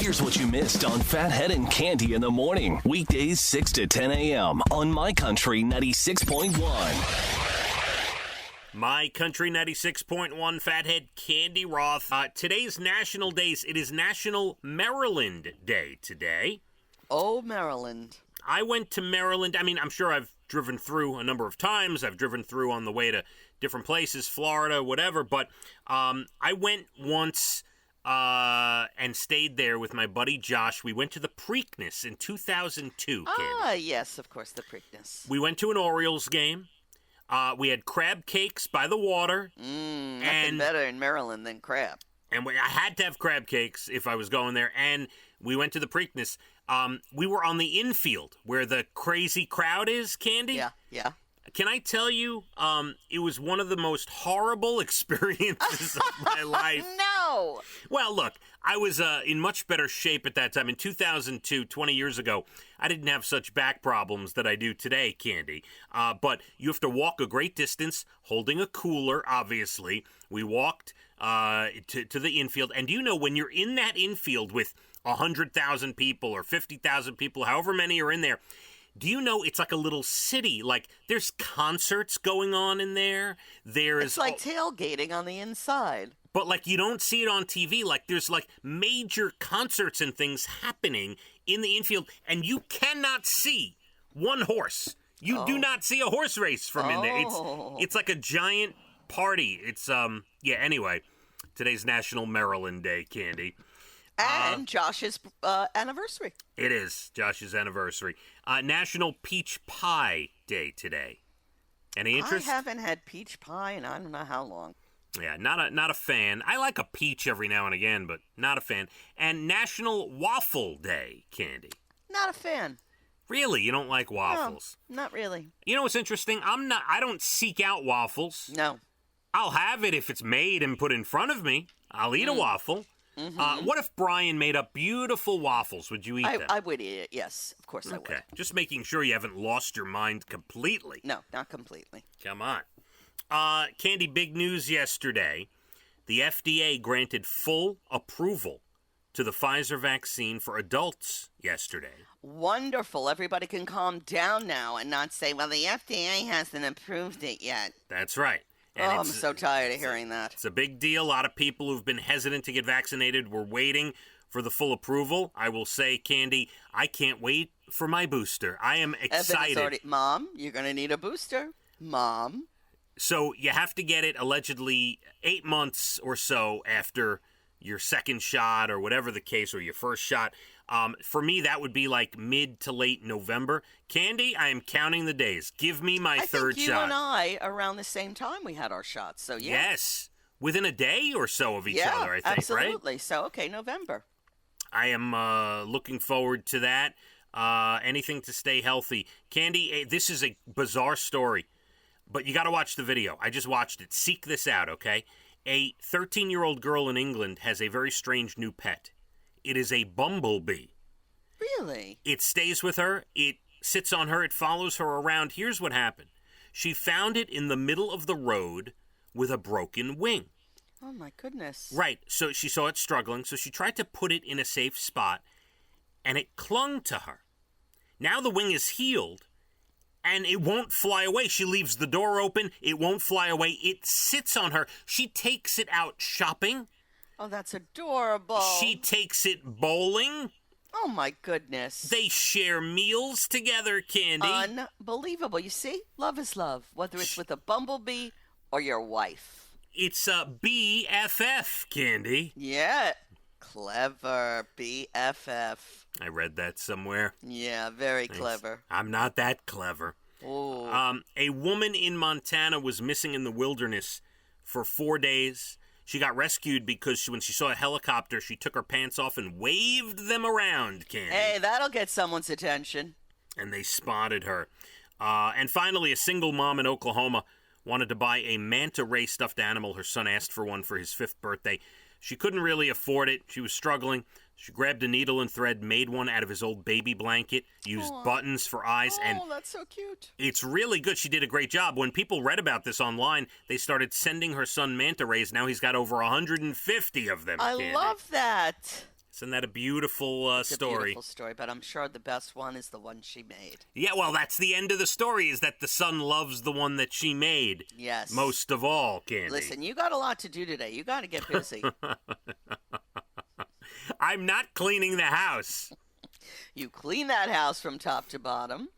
Here's what you missed on Phathead and Cande in the morning. Weekdays 6 to 10 a.m. on My Country 96.1. My Country 96.1, Phathead, Cande Roth. Today's national days. It is National Maryland Day today. Oh, Maryland. I went to Maryland. I mean, I'm sure I've driven through a number of times. I've driven through on the way to different places, Florida, whatever. But I went once and stayed there with my buddy Josh. We went to the Preakness in 2002, Cande. Ah, yes, of course, the Preakness. We went to an Orioles game. We had crab cakes by the water. Nothing better in Maryland than crab. And I had to have crab cakes if I was going there. And we went to the Preakness. We were on the infield where the crazy crowd is, Cande. Yeah. Can I tell you, it was one of the most horrible experiences of my life. No! Well, look, I was in much better shape at that time. In 2002, 20 years ago, I didn't have such back problems that I do today, Cande. But you have to walk a great distance, holding a cooler, obviously. We walked to the infield. And do you know, when you're in that infield with 100,000 people or 50,000 people, however many are in there, do you know it's like a little city? Like, there's concerts going on in there. It's like tailgating on the inside. But, like, you don't see it on TV. Like, there's, like, major concerts and things happening in the infield, and you cannot see one horse. You do not see a horse race from in there. It's like a giant party. It's, anyway. Today's National Maryland Day, Cande. And Josh's anniversary. It is Josh's anniversary. National Peach Pie Day today. Any interest? I haven't had peach pie in I don't know how long. Yeah, not a fan. I like a peach every now and again, but not a fan. And National Waffle Day, Cande. Not a fan. Really? You don't like waffles? No, not really. You know what's interesting? I don't seek out waffles. No. I'll have it if it's made and put in front of me. I'll eat a waffle. Mm-hmm. What if Brian made up beautiful waffles? Would you eat them? I would eat it, yes. Of course I would. Okay. Just making sure you haven't lost your mind completely. No, not completely. Come on. Cande, big news yesterday. The FDA granted full approval to the Pfizer vaccine for adults yesterday. Wonderful. Everybody can calm down now and not say, well, the FDA hasn't approved it yet. That's right. And I'm so tired of hearing that. It's a big deal. A lot of people who've been hesitant to get vaccinated were waiting for the full approval. I will say, Cande, I can't wait for my booster. I am excited. Mom, you're going to need a booster. Mom. So you have to get it allegedly 8 months or so after your second shot or whatever the case, or your first shot. For me, that would be like mid to late November. Cande, I am counting the days. Give me my third shot. I think you and I, around the same time, we had our shots. So yeah. Yes. Within a day or so of each other, I think, absolutely. Right? So, okay, November. I am looking forward to that. Anything to stay healthy. Cande, this is a bizarre story, but you got to watch the video. I just watched it. Seek this out, okay? A 13-year-old girl in England has a very strange new pet. It is a bumblebee. Really? It stays with her. It sits on her. It follows her around. Here's what happened. She found it in the middle of the road with a broken wing. Oh, my goodness. Right. So she saw it struggling, so she tried to put it in a safe spot, and it clung to her. Now the wing is healed, and it won't fly away. She leaves the door open. It won't fly away. It sits on her. She takes it out shopping. Oh, that's adorable. She takes it bowling. Oh, my goodness. They share meals together, Cande. Unbelievable. You see? Love is love, whether it's with a bumblebee or your wife. It's a BFF, Cande. Yeah. Clever. BFF. I read that somewhere. Yeah, very clever. I'm not that clever. Oh. A woman in Montana was missing in the wilderness for 4 days. She got rescued because when she saw a helicopter, she took her pants off and waved them around, Cande. Hey, that'll get someone's attention. And they spotted her. And finally, a single mom in Oklahoma wanted to buy a manta ray stuffed animal. Her son asked for one for his 5th birthday. She couldn't really afford it. She was struggling. She grabbed a needle and thread, made one out of his old baby blanket, used buttons for eyes, and that's so cute. It's really good. She did a great job. When people read about this online, they started sending her son manta rays. Now he's got over 150 of them. I love that. Isn't that a beautiful It's story? a beautiful story, but I'm sure the best one is the one she made. Yeah, well, that's the end of the story, is that the son loves the one that she made. Yes. Most of all, Candy. Listen, you got a lot to do today. You got to get busy. I'm not cleaning the house. You clean that house from top to bottom.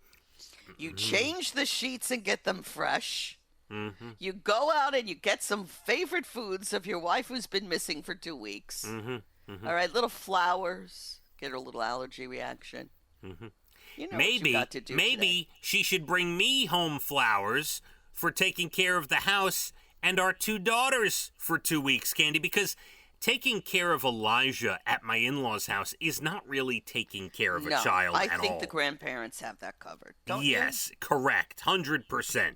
You change the sheets and get them fresh. Mm-hmm. You go out and you get some favorite foods of your wife who's been missing for 2 weeks. Mm-hmm. Mm-hmm. All right, little flowers. Get her a little allergy reaction. Mm-hmm. You know what you got to do maybe she should bring me home flowers for taking care of the house and our 2 daughters for 2 weeks, Candy, because taking care of Elijah at my in-laws' house is not really taking care of a child at all. I think the grandparents have that covered. Don't you? Yes, correct, 100%.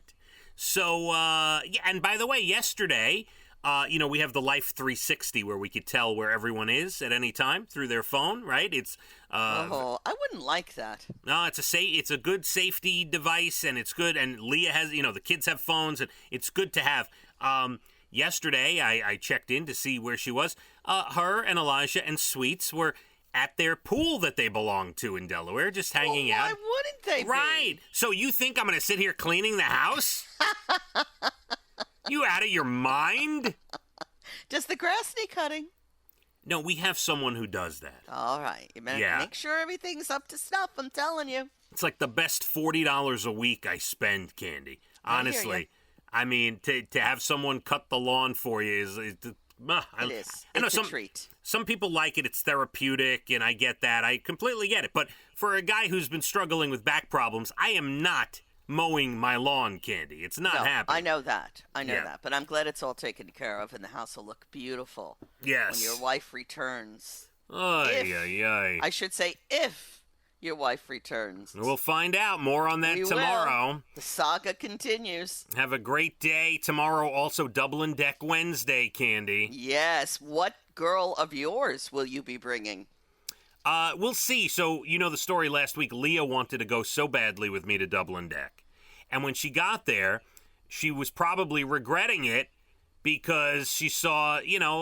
So, yeah, and by the way, yesterday, we have the Life 360 where we could tell where everyone is at any time through their phone, right? It's I wouldn't like that. no, it's a good safety device, and it's good. And Leah has, the kids have phones, and it's good to have. Yesterday, I checked in to see where she was. Her and Elijah and Sweets were at their pool that they belong to in Delaware, just hanging out. Why wouldn't they be? Right. So you think I'm going to sit here cleaning the house? You out of your mind? Does the grass need cutting? No, we have someone who does that. All right. You better Yeah. make sure everything's up to snuff, I'm telling you. It's like the best $40 a week I spend, Candy. I hear Honestly. ya. I mean, to have someone cut the lawn for you is It is. I know It's a treat. some people like it. It's therapeutic, and I get that. I completely get it. But for a guy who's been struggling with back problems, I am not mowing my lawn, Candy. It's not happening. I know that. Yeah. that. But I'm glad it's all taken care of, and the house will look beautiful Yes. when your wife returns. Ay, ay, ay. I should say if your wife returns. We'll find out more on that We will. tomorrow. The saga continues. Have a great day. Tomorrow, also Dublin Deck Wednesday, Candy. Yes. What girl of yours will you be bringing? We'll see. So, the story last week, Leah wanted to go so badly with me to Dublin Deck. And when she got there, she was probably regretting it because she saw,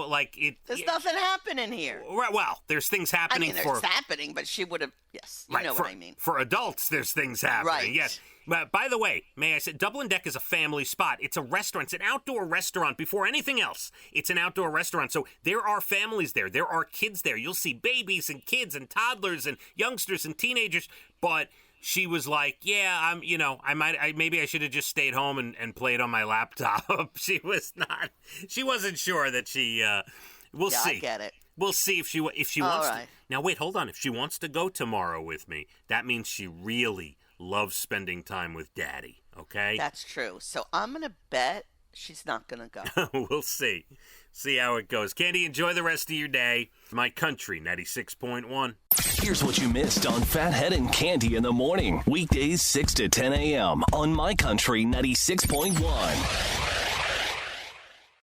like it. There's nothing happening here. Right, well, there's things I happening mean, there's happening, but she would have. Yes, you know for, what I mean. For adults, there's things happening. Right. Yes. But by the way, may I say, Dublin Deck is a family spot. It's a restaurant. It's an outdoor restaurant before anything else. It's an outdoor restaurant. So there are families there. There are kids there. You'll see babies and kids and toddlers and youngsters and teenagers. But she was like, yeah, maybe I should have just stayed home and played on my laptop. She wasn't sure that she, we'll see. I get it. We'll see if she wants right. to. Now, wait, hold on. If she wants to go tomorrow with me, that means she really loves spending time with Daddy, okay? That's true. So I'm going to bet she's not going to go. We'll see. See how it goes. Candy, enjoy the rest of your day. My Country 96.1. Here's what you missed on Phathead and Cande in the morning. Weekdays 6 to 10 a.m. on My Country 96.1.